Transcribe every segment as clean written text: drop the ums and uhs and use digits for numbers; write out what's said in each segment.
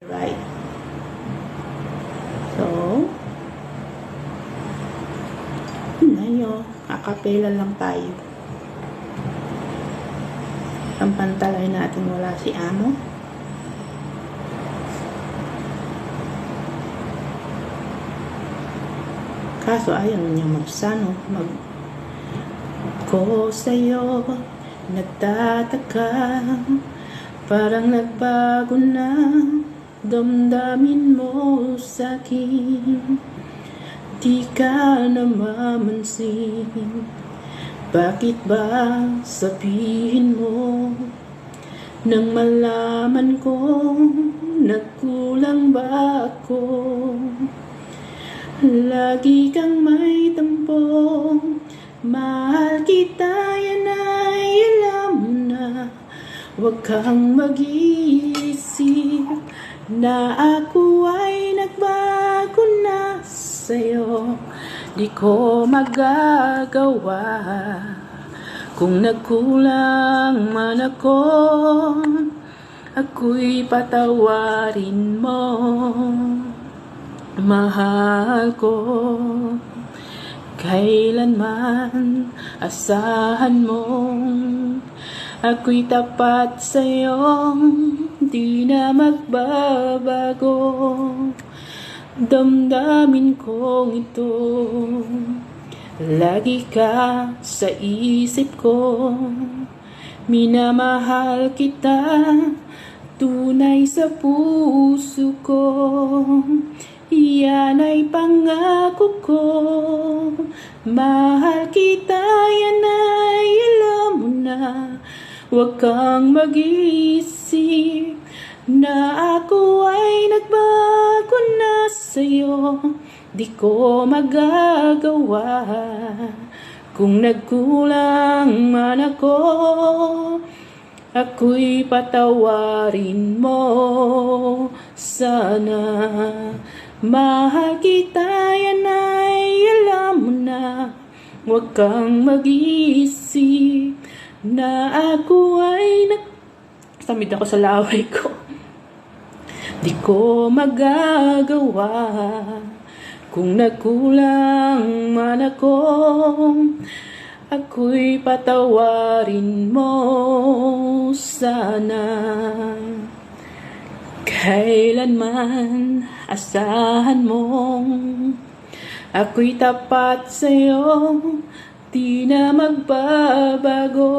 Right. So, yun na yun. Kakapela lang tayo. Ang pantalay natin wala si amo. Kaso ayaw niya magsano. Ko sa'yo nagtataka, parang nagbago na damdamin mo sa'kin. Di ka namamansin, bakit ba sabihin mo nang malaman ko nagkulang ba ako? Lagi kang may tampo, mahal kita, yan ay alam mo na. Huwag kang mag-iisip na ako ay nagbago na sa'yo. Di ko magagawa kung nagkulang man ako, ako'y patawarin mo. Mahal ko, kailanman asahan mo, ako'y tapat sa'yo, di na magbabago. Damdamin kong ito, lagi ka sa isip ko. Minamahal kita, tunay sa puso ko. Yan ay pangako ko, mahal kita, yan ay alam mo na. Huwag kang mag-iisip na ako ay nagbago na sa'yo. Di ko magagawa kung nagkulang man ako, ako'y patawarin mo sana. Mahal kita, yan ay alam mo na. Huwag kang mag-iisip na ako ay samid ako sa laway ko. Di ko magagawa kung nagkulang man ako, ako'y patawarin mo sana. Kailanman asahan mo, ako'y tapat sa'yo, di na magbabago.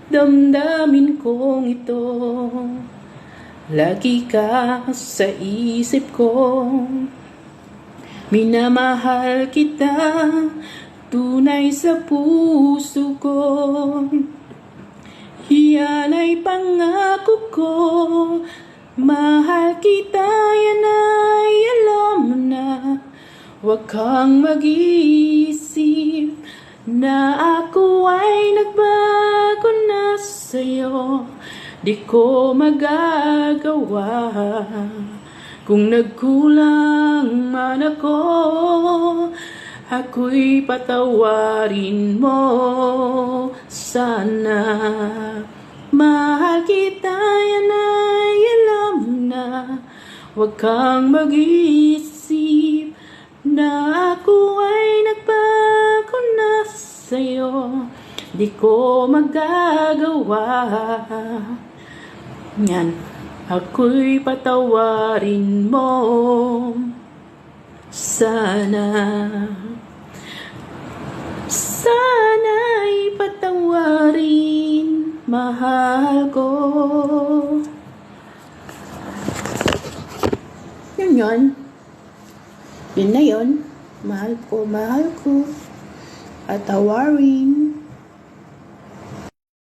Damdamin kong ito, lagi ka sa isip ko. Minamahal kita, tunay sa puso ko. Yan ay pangako ko, mahal kita, yan ay alam mo na. Huwag kang mag-iisip na ako ay nagbago na sa'yo. Di ko magagawa kung nagkulang man ako, ako'y patawarin mo sana. Mahal kita, yan ay alam mo na. Huwag kang mag-iisip na ako ay nagbago na sa'yo. Di ko magagawa yan, ako'y patawarin mo sana. Sana'y patawarin, mahal ko. Yun yun. Yun na yun. Mahal ko, mahal ko. Patawarin.